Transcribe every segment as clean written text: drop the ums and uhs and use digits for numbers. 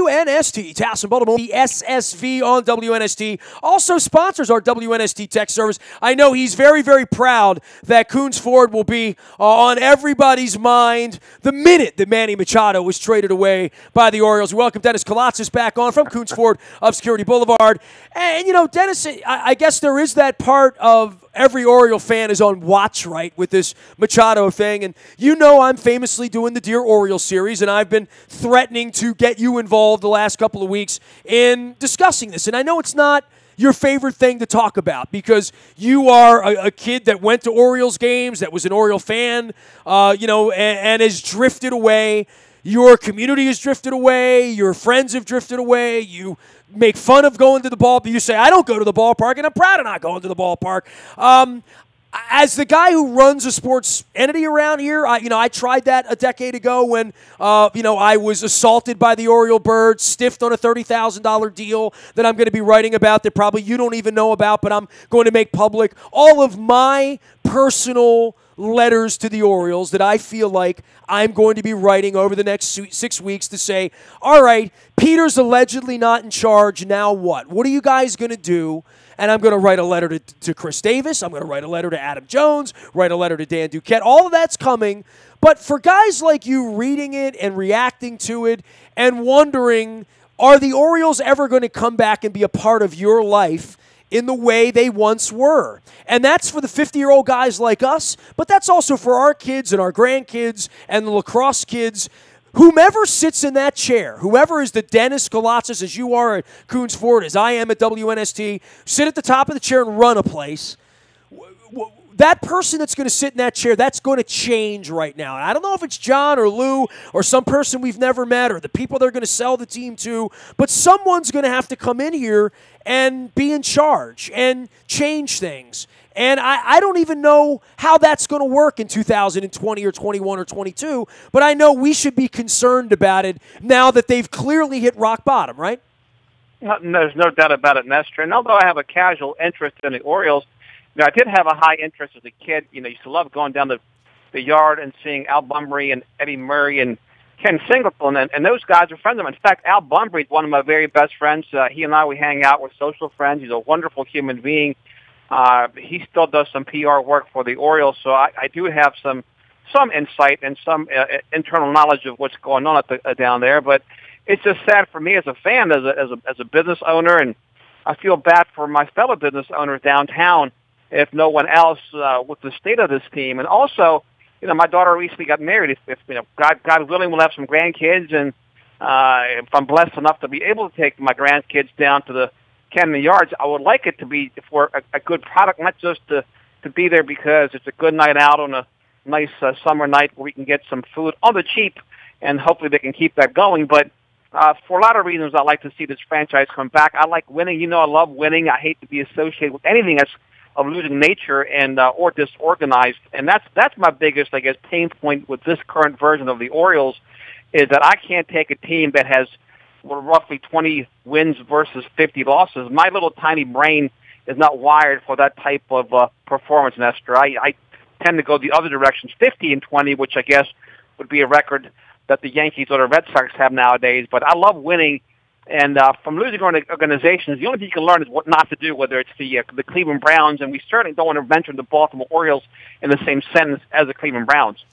WNST, Tassel Baltimore, the SSV on WNST, also sponsors our WNST text service. I know he's very, very proud that Coons Ford will be on everybody's mind the minute that Manny Machado was traded away by the Orioles. We welcome Dennis Koulatsos back on from Coons Ford of Security Boulevard. And, you know, Dennis, I guess there is that part of every Oriole fan is on watch, right, with this Machado thing. And you know I'm famously doing the Dear Oriole series, and I've been threatening to get you involved the last couple of weeks in discussing this. And I know it's not your favorite thing to talk about because you are a kid that went to Orioles games, that was an Oriole fan, and has drifted away. Your community has drifted away. Your friends have drifted away. You make fun of going to the ballpark. You say, I don't go to the ballpark, and I'm proud of not going to the ballpark. As the guy who runs a sports entity around here, I tried that a decade ago when, I was assaulted by the Oriole bird, stiffed on a $30,000 deal that I'm going to be writing about that probably you don't even know about, but I'm going to make public. All of my personal letters to the Orioles that I feel like I'm going to be writing over the next 6 weeks to say, all right, Peter's allegedly not in charge. Now what? What are you guys going to do? And I'm going to write a letter to Chris Davis. I'm going to write a letter to Adam Jones, write a letter to Dan Duquette. All of that's coming. But for guys like you reading it and reacting to it and wondering, are the Orioles ever going to come back and be a part of your life in the way they once were? And that's for the 50-year-old guys like us, but that's also for our kids and our grandkids and the lacrosse kids. Whomever sits in that chair, whoever is the Dennis Koulatsos, as you are at Coons Ford, as I am at WNST, sit at the top of the chair and run a place, that person that's going to sit in that chair, that's going to change right now. And I don't know if it's John or Lou or some person we've never met or the people they're going to sell the team to, but someone's going to have to come in here and be in charge and change things. And I don't even know how that's going to work in 2020 or 21 or 22, but I know we should be concerned about it now that they've clearly hit rock bottom, right? There's no doubt about it, Nestor. And although I have a casual interest in the Orioles, I did have a high interest as a kid. Used to love going down the yard and seeing Al Bunbury and Eddie Murray and Ken Singleton, and those guys are friends of mine. In fact, Al Bunbury is one of my very best friends. He and I, we hang out. We're social friends. He's a wonderful human being. He still does some PR work for the Orioles, so I do have some insight and some internal knowledge of what's going on down there. But it's just sad for me as a fan, as a business owner, and I feel bad for my fellow business owners downtown, if no one else, with the state of this team. And also, my daughter recently got married. If God willing, we'll have some grandkids, and if I'm blessed enough to be able to take my grandkids down to the Camden Yards, I would like it to be for a good product, not just to be there because it's a good night out on a nice summer night where we can get some food on the cheap, and hopefully they can keep that going. But for a lot of reasons, I like to see this franchise come back. I like winning. I love winning. I hate to be associated with anything that's of losing nature and or disorganized. And that's my biggest, I guess, pain point with this current version of the Orioles is that I can't take a team that has roughly 20 wins versus 50 losses. My little tiny brain is not wired for that type of performance, Nestor. I tend to go the other direction, 50 and 20, which I guess would be a record that the Yankees or the Red Sox have nowadays. But I love winning, and from losing organizations, the only thing you can learn is what not to do, whether it's the Cleveland Browns, and we certainly don't want to venture the Baltimore Orioles in the same sentence as the Cleveland Browns.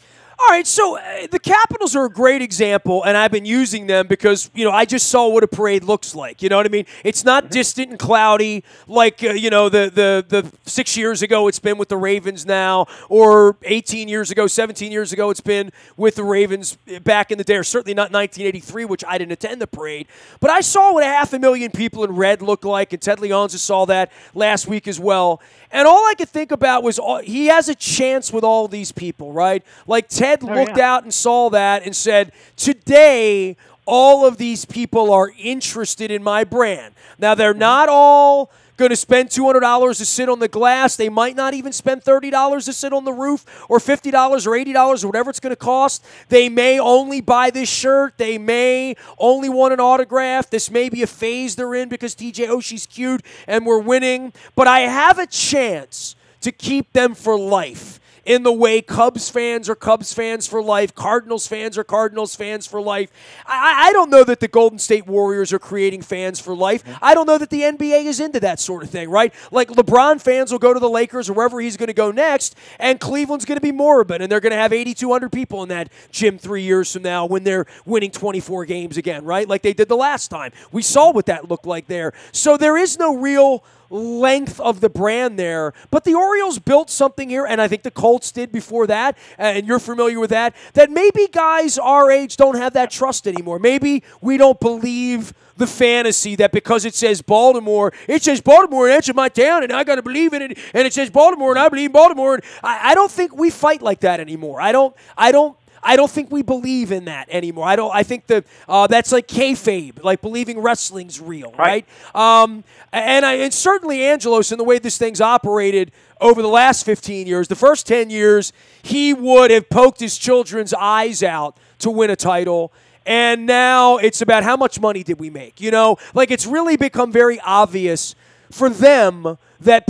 All right, so the Capitals are a great example, and I've been using them because, I just saw what a parade looks like. You know what I mean? It's not distant and cloudy like, the 6 years ago it's been with the Ravens now, or 18 years ago, 17 years ago it's been with the Ravens back in the day, or certainly not 1983, which I didn't attend the parade. But I saw what 500,000 people in red looked like, and Ted Leonza saw that last week as well. And all I could think about was he has a chance with all these people, right? Like Ted looked out and saw that and said, today, all of these people are interested in my brand. Now, they're not all going to spend $200 to sit on the glass. They might not even spend $30 to sit on the roof, or $50 or $80 or whatever it's going to cost. They may only buy this shirt. They may only want an autograph. This may be a phase they're in because TJ Oshie's cute and we're winning. But I have a chance to keep them for life in the way Cubs fans are Cubs fans for life, Cardinals fans are Cardinals fans for life. I don't know that the Golden State Warriors are creating fans for life. I don't know that the NBA is into that sort of thing, right? Like LeBron fans will go to the Lakers or wherever he's going to go next, and Cleveland's going to be moribund, and they're going to have 8,200 people in that gym 3 years from now when they're winning 24 games again, right? Like they did the last time. We saw what that looked like there. So there is no real length of the brand there, but the Orioles built something here, and I think the Colts did before that, and you're familiar with that maybe guys our age don't have that trust anymore. Maybe we don't believe the fantasy that because it says Baltimore, and it's in my town, and I got to believe in it, and it says Baltimore, and I believe Baltimore. And I don't think we fight like that anymore. I don't think we believe in that anymore. I think that that's like kayfabe, like believing wrestling's real, right? And certainly Angelos, in the way this thing's operated over the last 15 years, the first 10 years, he would have poked his children's eyes out to win a title. And now it's about how much money did we make? You know, like it's really become very obvious for them that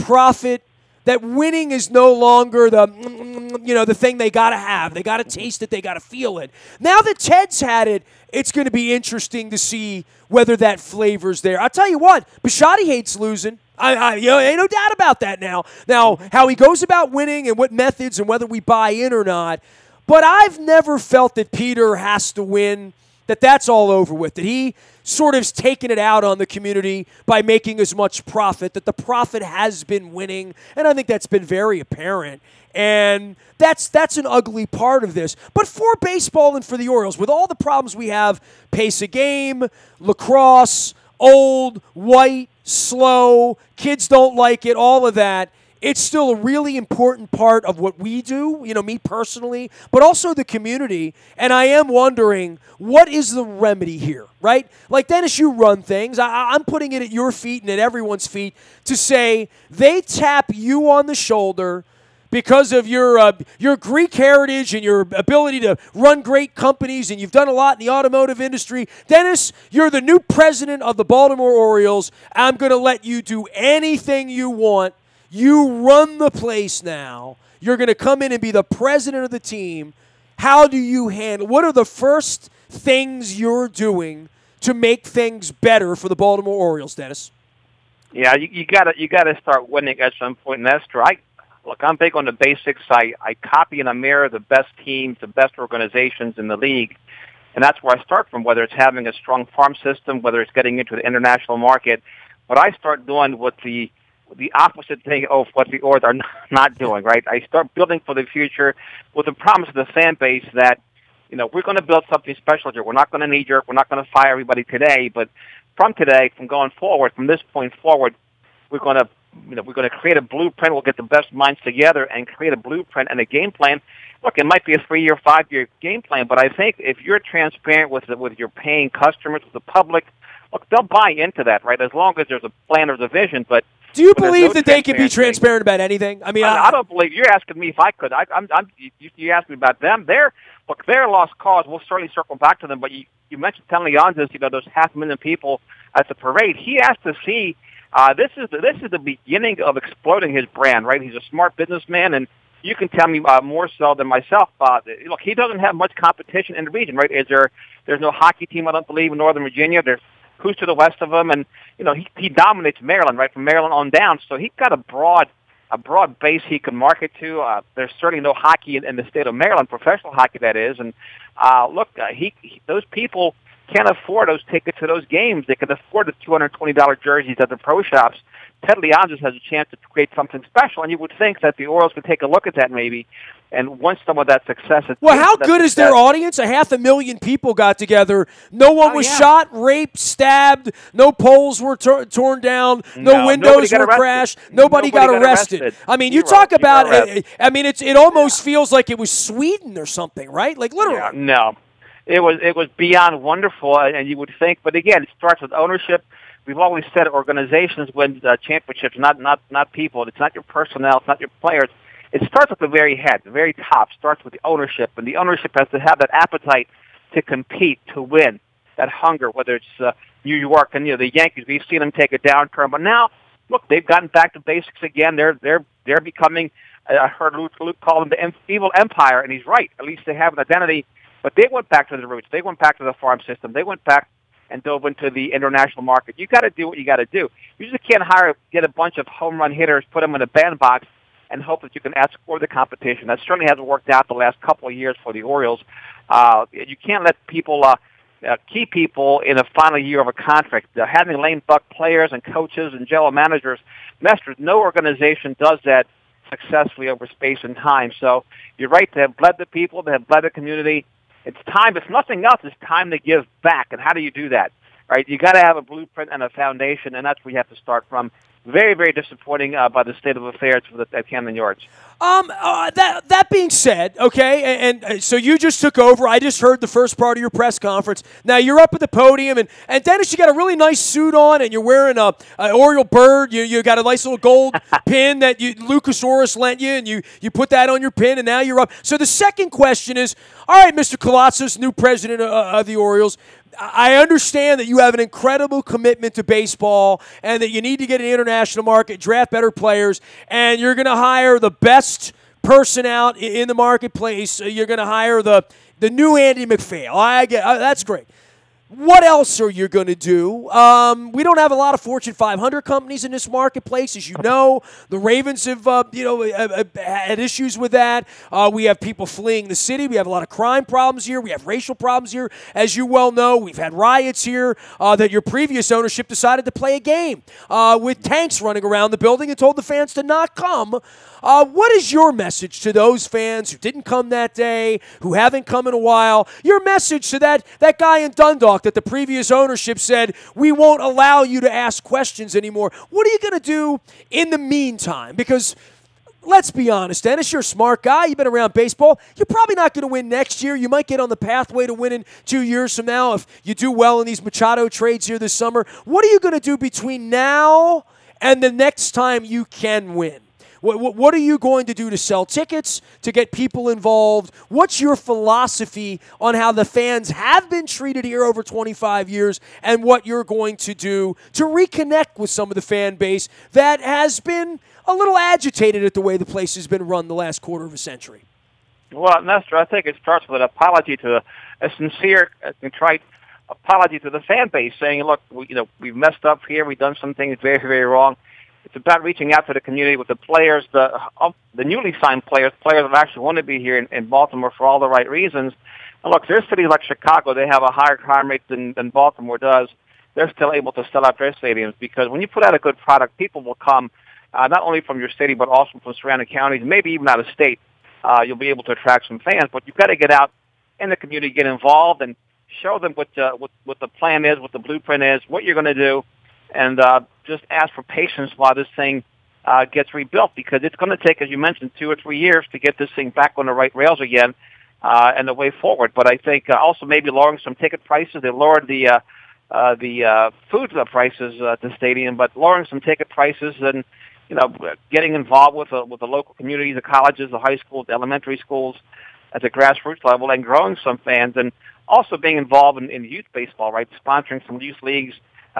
that winning is no longer the thing they got to have. They got to taste it. They got to feel it. Now that Ted's had it, it's going to be interesting to see whether that flavor's there. I'll tell you what, Bisciotti hates losing. Ain't no doubt about that now. Now, how he goes about winning and what methods and whether we buy in or not. But I've never felt that Peter has to win, that's all over with, that he sort of has taken it out on the community by making as much profit, that the profit has been winning, and I think that's been very apparent. And that's an ugly part of this. But for baseball and for the Orioles, with all the problems we have, pace of game, lacrosse, old, white, slow, kids don't like it, all of that, it's still a really important part of what we do, me personally, but also the community. And I am wondering, what is the remedy here, right? Like, Dennis, you run things. I'm putting it at your feet and at everyone's feet to say they tap you on the shoulder because of your Greek heritage and your ability to run great companies, and you've done a lot in the automotive industry. Dennis, you're the new president of the Baltimore Orioles. I'm going to let you do anything you want. You run the place now. You're going to come in and be the president of the team. How do you handle? What are the first things you're doing to make things better for the Baltimore Orioles, Dennis? Yeah, you gotta start winning at some point, Nestor. I'm big on the basics. I copy and I mirror the best teams, the best organizations in the league, and that's where I start from. Whether it's having a strong farm system, whether it's getting into the international market, but I start doing what the opposite thing of what the Orioles are not doing, right? I start building for the future with the promise to the fan base that, we're going to build something special here. We're not going to knee-jerk. We're not going to fire everybody today, but from going forward, from this point forward, we're going to create a blueprint. We'll get the best minds together and create a blueprint and a game plan. Look, it might be a 3-year, 5-year game plan, but I think if you're transparent with your paying customers, with the public, look, they'll buy into that, right? As long as there's a plan or a vision, but do you believe that they can be transparent about anything? I mean, I don't believe. You're asking me if I could. You asked me about them. They're a lost cause. We'll certainly circle back to them. But you mentioned Tony Leonsis, those 500,000 people at the parade. He has to see this is the beginning of exploding his brand, right? He's a smart businessman, and you can tell me more so than myself. Look, he doesn't have much competition in the region, right? There's no hockey team, I don't believe, in Northern Virginia. There's who's to the west of him, and he dominates Maryland, right, from Maryland on down. So he's got a broad base he can market to. There's certainly no hockey in the state of Maryland, professional hockey that is. And those people can't afford those tickets to those games. They can afford the $220 jerseys at the pro shops. Ted Leonsis has a chance to create something special, and you would think that the Orioles could take a look at that maybe. And once some of that success is... Well, how good is their audience? 500,000 people got together. No one was shot, raped, stabbed. No poles were torn down. No windows were crashed. Nobody got arrested. I mean, you talk about... it almost feels like it was Sweden or something, right? Like, literally. Yeah, no. It was beyond wonderful, and you would think... But again, it starts with ownership. We've always said organizations win championships, not people. It's not your personnel. It's not your players. It starts at the very head, the very top. Starts with the ownership, and the ownership has to have that appetite to compete, to win, that hunger. Whether it's New York and the Yankees, we've seen them take a downturn, but now look, they've gotten back to basics again. They're becoming I heard Luke call them the evil empire, and he's right. At least they have an identity. But they went back to the roots. They went back to the farm system. They went back and dove into the international market. You got to do what you got to do. You just can't get a bunch of home run hitters, put them in a bandbox, and hope that you can outscore the competition. That certainly hasn't worked out the last couple of years for the Orioles. You can't let people keep people in the final year of a contract. Having lame duck players and coaches and general managers, Nestor, no organization does that successfully over space and time. So you're right. They have bled the people. They have bled the community. It's time. If nothing else, it's time to give back. And how do you do that? Right? You got to have a blueprint and a foundation, and that's where you have to start from. Very, very disappointing by the state of affairs at Camden Yards. That being said, okay, and so you just took over. I just heard the first part of your press conference. Now you're up at the podium, and Dennis, you got a really nice suit on, and you're wearing an Oriole bird. You got a nice little gold pin that Lucas Oris lent you, and you put that on your pin, and now you're up. So the second question is, all right, Mr. Koulatsos, new president of the Orioles, I understand that you have an incredible commitment to baseball and that you need to get an international market, draft better players, and you're going to hire the best person out in the marketplace. You're going to hire the new Andy McPhail. I get that's great. What else are you going to do? We don't have a lot of Fortune 500 companies in this marketplace, as you know. The Ravens have, had issues with that. We have people fleeing the city. We have a lot of crime problems here. We have racial problems here, as you well know. We've had riots here that your previous ownership decided to play a game with tanks running around the building and told the fans to not come. What is your message to those fans who didn't come that day, who haven't come in a while? Your message to that guy in Dundalk that the previous ownership said, we won't allow you to ask questions anymore. What are you going to do in the meantime? Because let's be honest, Dennis, you're a smart guy. You've been around baseball. You're probably not going to win next year. You might get on the pathway to winning 2 years from now if you do well in these Machado trades here this summer. What are you going to do between now and the next time you can win? What are you going to do to sell tickets, to get people involved? What's your philosophy on how the fans have been treated here over 25 years and what you're going to do to reconnect with some of the fan base that has been a little agitated at the way the place has been run the last quarter of a century? Well, Nestor, I think it starts with an apology to a sincere, contrite apology to the fan base, saying, look, we've messed up here. We've done some things very, very wrong. It's about reaching out to the community with the players, the newly signed players that actually want to be here in Baltimore for all the right reasons. And look, there's cities like Chicago, they have a higher crime rate than Baltimore does. They're still able to sell out their stadiums because when you put out a good product, people will come not only from your city but also from surrounding counties, maybe even out of state. You'll be able to attract some fans, but you've got to get out in the community, get involved, and show them what the plan is, what the blueprint is, what you're going to do. And just ask for patience while this thing gets rebuilt because it's going to take, as you mentioned, 2 or 3 years to get this thing back on the right rails again and the way forward. But I think also maybe lowering some ticket prices. They lowered the food prices at the stadium, but lowering some ticket prices and getting involved with the local communities, the colleges, the high schools, the elementary schools at the grassroots level, and growing some fans, and also being involved in youth baseball, right? Sponsoring some youth leagues.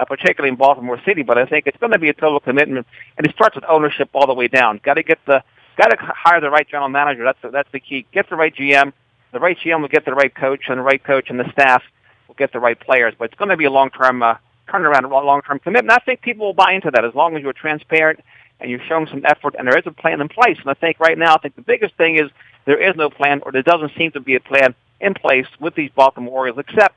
Particularly in Baltimore City, but I think it's going to be a total commitment, and it starts with ownership all the way down. Got to hire the right general manager. That's the key. Get the right GM. The right GM will get the right coach, and the right coach and the staff will get the right players. But it's going to be a long-term turnaround, a long-term commitment. I think people will buy into that as long as you're transparent and you're showing some effort, and there is a plan in place. And I think right now, the biggest thing is there is no plan, or there doesn't seem to be a plan in place with these Baltimore Orioles, except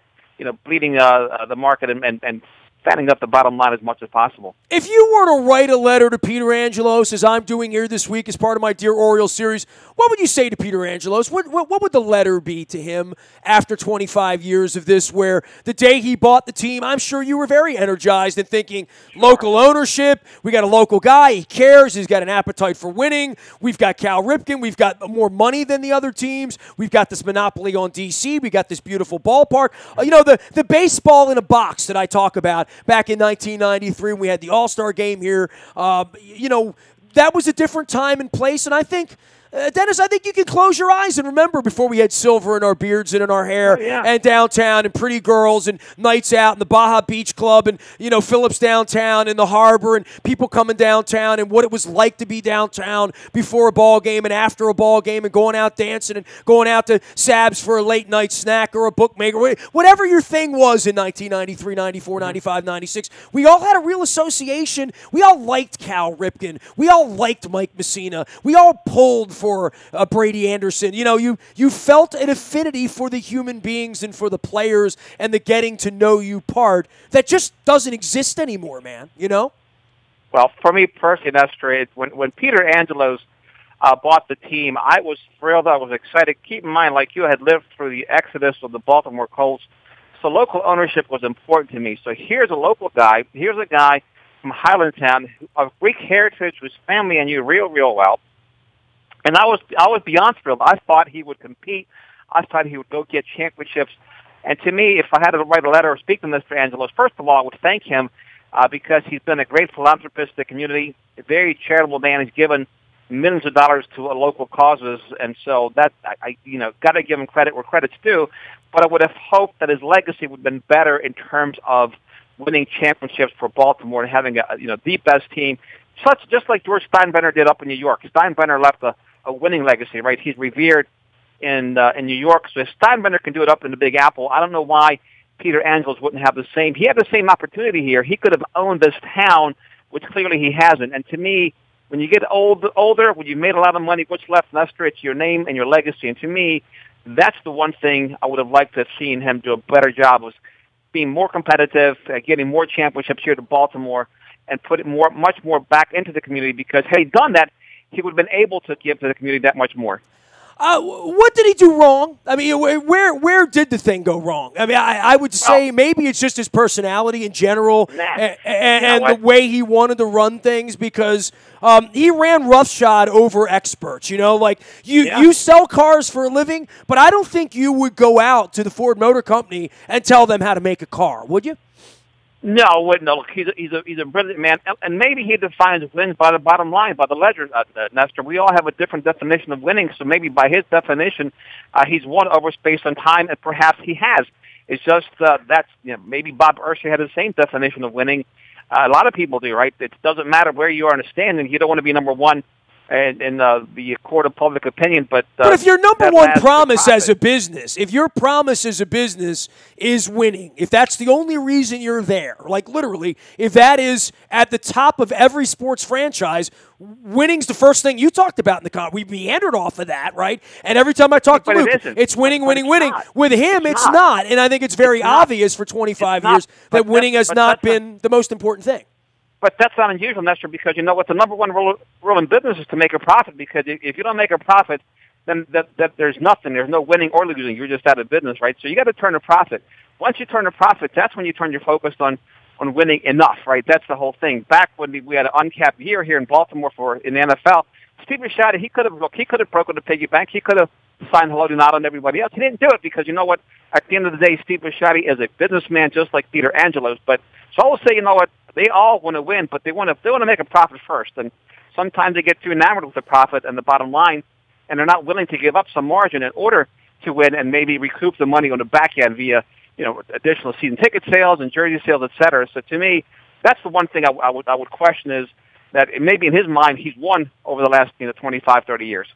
bleeding the market and fattening up the bottom line as much as possible. If you were to write a letter to Peter Angelos, as I'm doing here this week as part of my Dear Orioles series, what would you say to Peter Angelos? What would the letter be to him after 25 years of this, where the day he bought the team, I'm sure you were very energized and thinking, local ownership, we got a local guy, he cares, he's got an appetite for winning, we've got Cal Ripken, we've got more money than the other teams, we've got this monopoly on D.C., we got this beautiful ballpark. The baseball in a box that I talk about back in 1993 when we had the All-Star game here, that was a different time and place, and I think Dennis, I think you can close your eyes and remember before we had silver in our beards and in our hair, and downtown and pretty girls and nights out and the Baja Beach Club and, Phillips downtown and the harbor and people coming downtown and what it was like to be downtown before a ball game and after a ball game and going out dancing and going out to Sab's for a late night snack or a bookmaker. Whatever your thing was in 1993, 94, 95, 96, we all had a real association. We all liked Cal Ripken. We all liked Mike Messina. We all pulled for Brady Anderson. You felt an affinity for the human beings and for the players and the getting to know you part that just doesn't exist anymore, man. Well, for me personally, Nestor, when Peter Angelos bought the team, I was thrilled. I was excited. Keep in mind, like you, had lived through the exodus of the Baltimore Colts, so local ownership was important to me. So here's a local guy. Here's a guy from Highlandtown of Greek heritage, whose family I knew real, real well. And I was beyond thrilled. I thought he would compete. I thought he would go get championships. And to me, if I had to write a letter or speak to Mr. Angelos, first of all, I would thank him because he's been a great philanthropist to the community, a very charitable man. He's given millions of dollars to local causes, and so that I got to give him credit where credit's due. But I would have hoped that his legacy would have been better in terms of winning championships for Baltimore and having the best team, just like George Steinbrenner did up in New York. Steinbrenner left a winning legacy, right? He's revered in New York. So if Steinbrenner can do it up in the Big Apple, I don't know why Peter Angelos wouldn't have the same. He had the same opportunity here. He could have owned this town, which clearly he hasn't. And to me, when you get older, when you've made a lot of money, what's left, Nestor? It's your name and your legacy. And to me, that's the one thing I would have liked to have seen him do a better job, was being more competitive, getting more championships here to Baltimore, and put it much more back into the community, because had he done that, he would have been able to give to the community that much more. What did he do wrong? I mean, where did the thing go wrong? I mean, I would say maybe it's just his personality in general and the way he wanted to run things, because he ran roughshod over experts. You sell cars for a living, but I don't think you would go out to the Ford Motor Company and tell them how to make a car, would you? No, I wouldn't. Look, he's a brilliant man, and maybe he defines wins by the bottom line, by the ledger, Nestor. We all have a different definition of winning, so maybe by his definition, he's won over space and time, and perhaps he has. It's just maybe Bob Ursher had the same definition of winning. A lot of people do, right? It doesn't matter where you are in the standing. You don't want to be number one in the court of public opinion, but if your number one promise as a business, if your promise as a business is winning, if that's the only reason you're there, like literally, if that is at the top of every sports franchise, winning's the first thing you talked about in the con. We meandered off of that, right? And every time I talk to Luke, it's winning, winning, winning. With him, it's not, and I think it's very obvious for 25 years that winning has not been the most important thing. But that's not unusual, Nestor, because you know what? The number one rule in business is to make a profit, because if you don't make a profit, then that there's nothing. There's no winning or losing. You're just out of business, right? So you got to turn a profit. Once you turn a profit, that's when you turn your focus on winning enough, right? That's the whole thing. Back when we had an uncapped year here in Baltimore in the NFL, Steve Bisciotti, he could have broken the piggy bank. He could have signed hello to not on everybody else. He didn't do it because, you know what? At the end of the day, Steve Bisciotti is a businessman just like Peter Angelos. But so I will say, you know what? They all want to win, but they want to make a profit first. And sometimes they get too enamored with the profit and the bottom line, and they're not willing to give up some margin in order to win and maybe recoup the money on the back end via additional season ticket sales and jersey sales, et cetera. So to me, that's the one thing I would question, is that maybe in his mind he's won over the last 25, 30 years.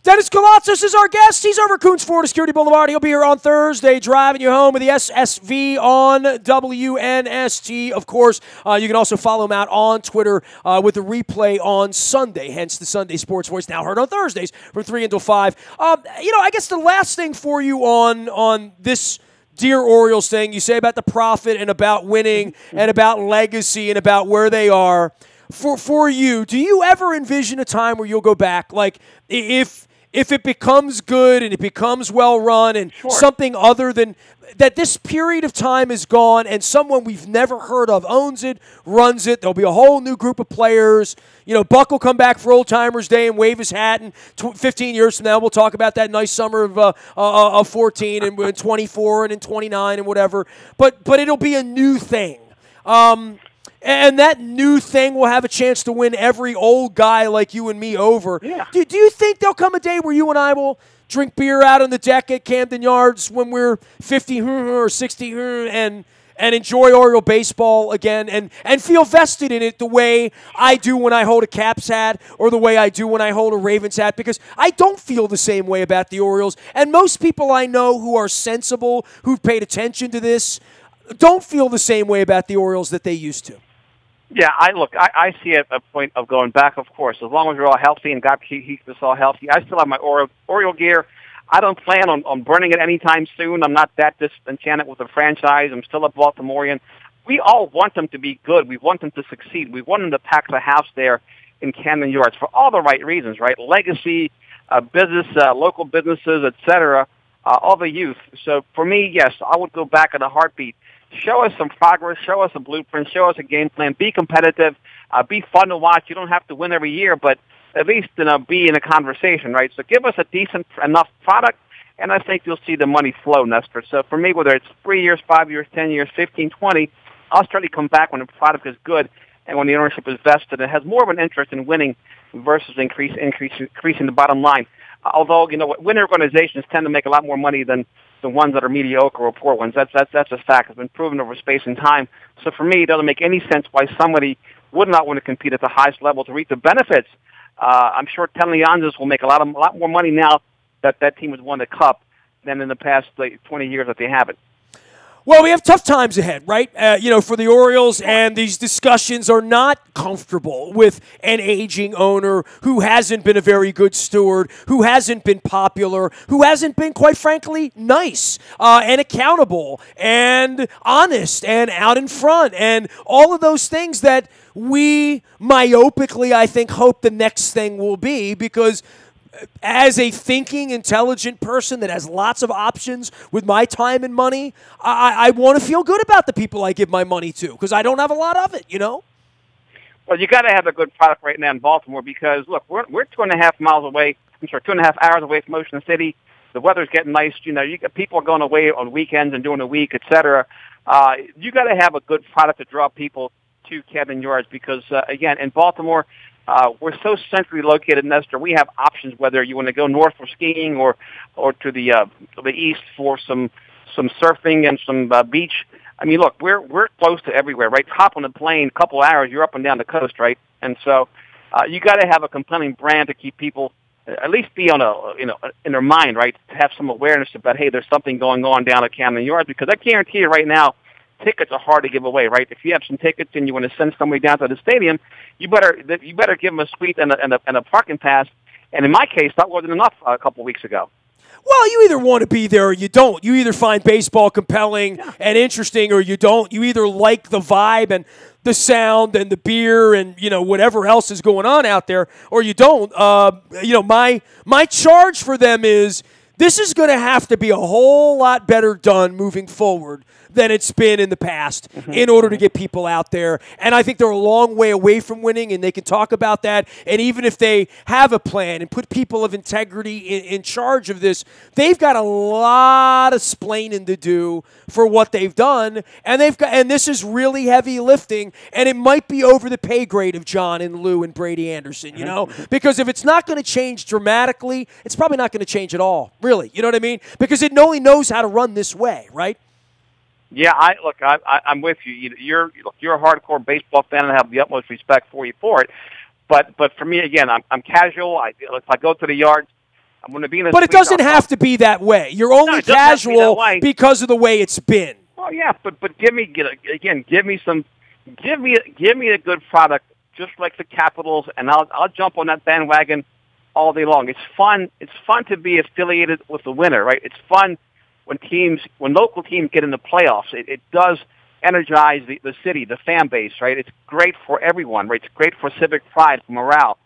Dennis Koulatsos is our guest. He's over at Coons Florida Security Boulevard. He'll be here on Thursday, driving you home with the SSV on WNST. Of course, you can also follow him out on Twitter with the replay on Sunday, hence the Sunday Sports Voice, now heard on Thursdays from 3 until 5. I guess the last thing for you on this Dear Orioles thing, you say about the profit and about winning and about legacy and about where they are. For you, do you ever envision a time where you'll go back? Like, if it becomes good and it becomes well-run and something other than that, this period of time is gone and someone we've never heard of owns it, runs it, there'll be a whole new group of players. Buck will come back for Old Timers Day and wave his hat, and 15 years from now we'll talk about that nice summer of 14 and 24 and in 29 and whatever. But it'll be a new thing. And that new thing will have a chance to win every old guy like you and me over. Yeah. Do you think there'll come a day where you and I will drink beer out on the deck at Camden Yards when we're 50 or 60 and enjoy Oriole baseball again and feel vested in it the way I do when I hold a Caps hat or the way I do when I hold a Ravens hat? Because I don't feel the same way about the Orioles. And most people I know who are sensible, who've paid attention to this, don't feel the same way about the Orioles that they used to. Yeah, I see a point of going back, of course. As long as we're all healthy and God keeps us all healthy. I still have my Oriole gear. I don't plan on burning it anytime soon. I'm not that disenchanted with the franchise. I'm still a Baltimorean. We all want them to be good. We want them to succeed. We want them to pack the house there in Camden Yards for all the right reasons, right? Legacy, business, local businesses, etc., all the youth. So for me, yes, I would go back in a heartbeat. Show us some progress. Show us a blueprint. Show us a game plan. Be competitive. Be fun to watch. You don't have to win every year, but at least be in a conversation, right? So give us a decent enough product, and I think you'll see the money flow, Nestor. So for me, whether it's 3 years, 5 years, 10 years, 15, 20, I'll certainly come back when the product is good and when the ownership is vested and has more of an interest in winning versus increasing the bottom line. Although, winning organizations tend to make a lot more money than the ones that are mediocre or poor ones. That's a fact. It's been proven over space and time. So for me, it doesn't make any sense why somebody would not want to compete at the highest level to reap the benefits. I'm sure Leonsis will make a lot more money now that team has won the Cup than in the past 20 years that they haven't. Well, we have tough times ahead, right? For the Orioles, and these discussions are not comfortable with an aging owner who hasn't been a very good steward, who hasn't been popular, who hasn't been, quite frankly, nice and accountable and honest and out in front and all of those things that we myopically, I think, hope the next thing will be, because as a thinking, intelligent person that has lots of options with my time and money, I want to feel good about the people I give my money to because I don't have a lot of it, Well, you got to have a good product right now in Baltimore because, look, we're 2.5 miles away. 2.5 hours away from Ocean City. The weather's getting nice. You got people are going away on weekends and during the week, et cetera. You got to have a good product to draw people to Camden Yards because, again, in Baltimore, we're so centrally located, Nestor. We have options whether you want to go north for skiing or to the east for some surfing and some beach. I mean, look, we're close to everywhere, right? Hop on a plane, couple hours, you're up and down the coast, right? And so you got to have a compelling brand to keep people at least be on in their mind, right? To have some awareness about, hey, there's something going on down at Camden Yards because I guarantee you right now, tickets are hard to give away, right? If you have some tickets and you want to send somebody down to the stadium, you better give them a suite and a parking pass. And in my case, that wasn't enough a couple of weeks ago. Well, you either want to be there or you don't. You either find baseball compelling and interesting or you don't. You either like the vibe and the sound and the beer and, whatever else is going on out there, or you don't. My charge for them is this is going to have to be a whole lot better done moving forward than it's been in the past in order to get people out there. And I think they're a long way away from winning, and they can talk about that. And even if they have a plan and put people of integrity in charge of this, they've got a lot of splaining to do for what they've done. And this is really heavy lifting, and it might be over the pay grade of John and Lou and Brady Anderson, because if it's not going to change dramatically, it's probably not going to change at all, really. You know what I mean? Because it only knows how to run this way, right? Yeah, I'm with you. You're a hardcore baseball fan, and I have the utmost respect for you for it. But for me, again, I'm casual. If I go to the yards, I'm going to be in. But it doesn't have to be that way. You're only casual because of the way it's been. Well, yeah, but give me a good product, just like the Capitals, and I'll jump on that bandwagon all day long. It's fun. It's fun to be affiliated with the winner, right? It's fun. When local teams get in the playoffs, it does energize the city, the fan base, right? It's great for everyone, right? It's great for civic pride, for morale.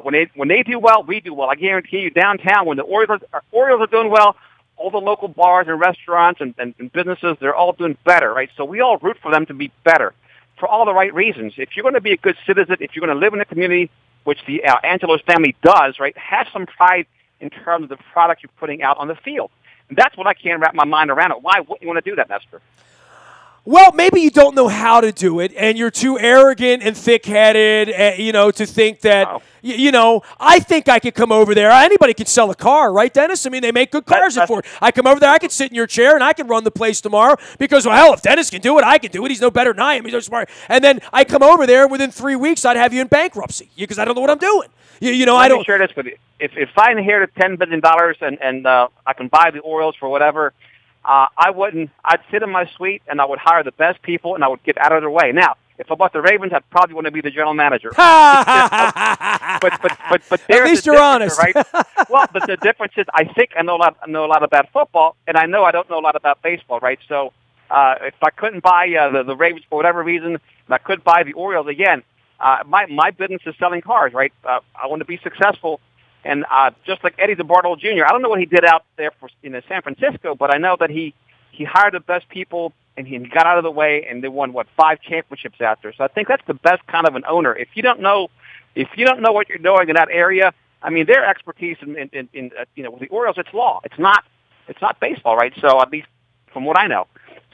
When they do well, we do well. I guarantee you, downtown, when the Orioles are doing well, all the local bars and restaurants and businesses, they're all doing better, right? So we all root for them to be better for all the right reasons. If you're going to be a good citizen, if you're going to live in a community, which the Angelos family does, right, have some pride in terms of the product you're putting out on the field. And that's what I can't wrap my mind around it. Why wouldn't you want to do that, Nestor? Well, maybe you don't know how to do it, and you're too arrogant and thick-headed, to think that, I think I could come over there. Anybody can sell a car, right, Dennis? I mean, they make good cars for it. I come over there, I could sit in your chair, and I can run the place tomorrow because, well, hell, if Dennis can do it, I can do it. He's no better than I am. He's so smart. And then I come over there, and within 3 weeks, I'd have you in bankruptcy because I don't know what I'm doing. I don't. Share this with you. If I inherited $10 billion and I can buy the Orioles for whatever, I'd sit in my suite and I would hire the best people and I would get out of their way. Now, if I bought the Ravens, I'd probably want to be the general manager. but at least you're honest, right? Well, but the difference is I think I know a lot about football, and I know I don't know a lot about baseball, right? So if I couldn't buy the Ravens for whatever reason, and I could buy the Orioles again, my business is selling cars, right? I want to be successful. And just like Eddie DeBartolo Jr., I don't know what he did out there in San Francisco, but I know that he hired the best people and he got out of the way, and they won 5 championships out there. So I think that's the best kind of an owner. If you don't know what you're doing in that area, I mean, their expertise in with the Orioles, it's law. It's not baseball, right? So at least from what I know.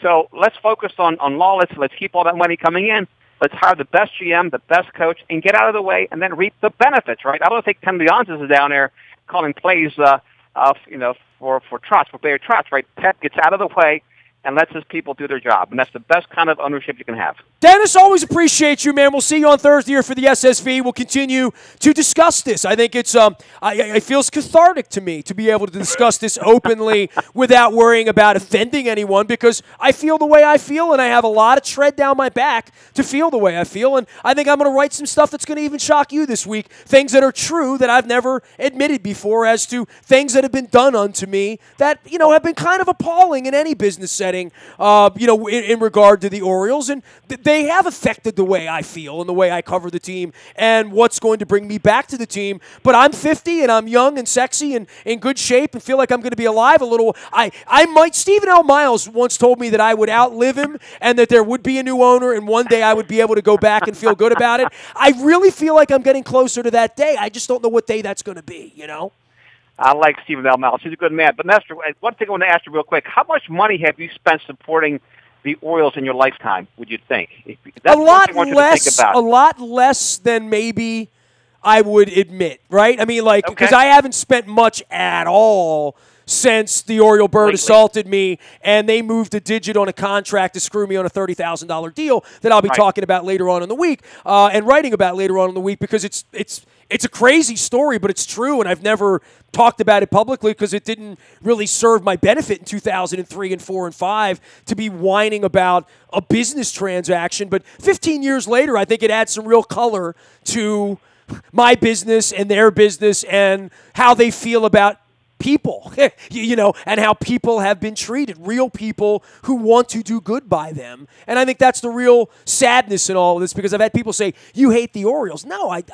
So let's focus on law. Let's keep all that money coming in. Let's hire the best GM, the best coach, and get out of the way, and then reap the benefits, right? I don't think Ken Leonsis is down there calling plays, for Trotz, for Bayer Trotz, right? Pep gets out of the way and lets his people do their job, and that's the best kind of ownership you can have. Dennis, always appreciate you, man. We'll see you on Thursday here for the SSV. We'll continue to discuss this. I think it's it feels cathartic to me to be able to discuss this openly without worrying about offending anyone, because I feel the way I feel, and I have a lot of tread down my back to feel the way I feel, and I think I'm going to write some stuff that's going to even shock you this week, things that are true that I've never admitted before as to things that have been done unto me that, have been kind of appalling in any business setting, in regard to the Orioles, and they have affected the way I feel and the way I cover the team and what's going to bring me back to the team. But I'm 50 and I'm young and sexy and in good shape and feel like I'm going to be alive a little. I might. Stephen L. Miles once told me that I would outlive him and that there would be a new owner and one day I would be able to go back and feel good about it. I really feel like I'm getting closer to that day. I just don't know what day that's going to be, I like Stephen L. Miles. He's a good man. But, Nestor, one thing I want to ask you real quick. How much money have you spent supporting the Orioles in your lifetime, would you think? A lot less than maybe I would admit, right? I mean, because I haven't spent much at all since the Oriole bird assaulted me and they moved a digit on a contract to screw me on a $30,000 deal that I'll be talking about later on in the week and writing about later on in the week, because it's a crazy story, but it's true, and I've never talked about it publicly because it didn't really serve my benefit in 2003 and 4 and 5 to be whining about a business transaction. But 15 years later, I think it adds some real color to my business and their business and how they feel about people, and how people have been treated, real people who want to do good by them. And I think that's the real sadness in all of this, because I've had people say, you hate the Orioles. No, I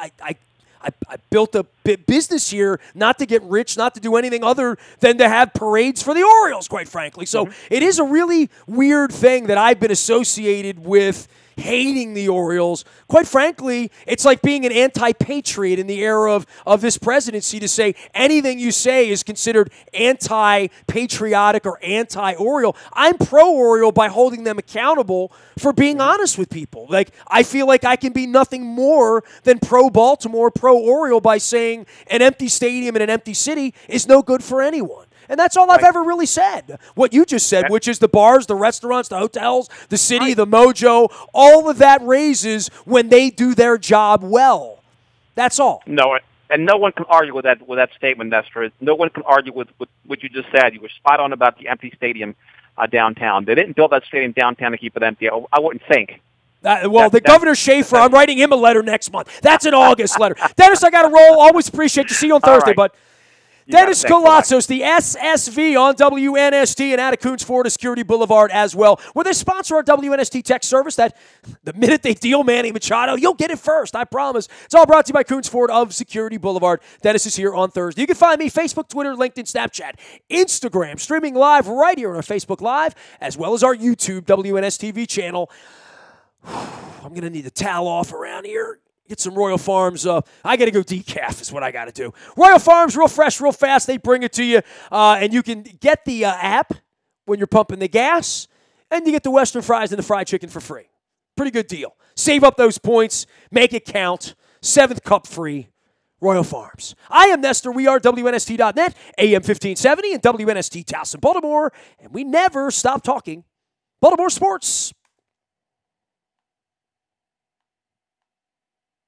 built a business here not to get rich, not to do anything other than to have parades for the Orioles, quite frankly. So it is a really weird thing that I've been associated with hating the Orioles. Quite frankly, it's like being an anti-patriot in the era of this presidency, to say anything you say is considered anti-patriotic or anti-Oriole. I'm pro-Oriole by holding them accountable for being honest with people. I feel like I can be nothing more than pro-Baltimore, pro-Oriole by saying an empty stadium in an empty city is no good for anyone. And that's all I've ever really said. What you just said, which is the bars, the restaurants, the hotels, the city, the mojo, all of that raises when they do their job well. That's all. No, and no one can argue with that statement, Nestor. No one can argue with what you just said. You were spot on about the empty stadium downtown. They didn't build that stadium downtown to keep it empty. I wouldn't think. Governor Schaefer, I'm writing him a letter next month. That's an August letter. Dennis, I got to roll. Always appreciate you. See you on Thursday, bud. Dennis Koulatsos, the SSV on WNST and out of Coons Florida Security Boulevard as well, where they sponsor our WNST tech service that the minute they deal Manny Machado, you'll get it first, I promise. It's all brought to you by Coons Ford of Security Boulevard. Dennis is here on Thursday. You can find me Facebook, Twitter, LinkedIn, Snapchat, Instagram, streaming live right here on our Facebook Live, as well as our YouTube WNS TV channel. I'm going to need a towel off around here. Get some Royal Farms. I got to go decaf is what I got to do. Royal Farms, real fresh, real fast. They bring it to you. And you can get the app when you're pumping the gas. and you get the Western fries and the fried chicken for free. Pretty good deal. Save up those points. Make it count. 7th cup free. Royal Farms. I am Nestor. We are WNST.net, AM 1570, and WNST Towson, Baltimore. And we never stop talking Baltimore sports.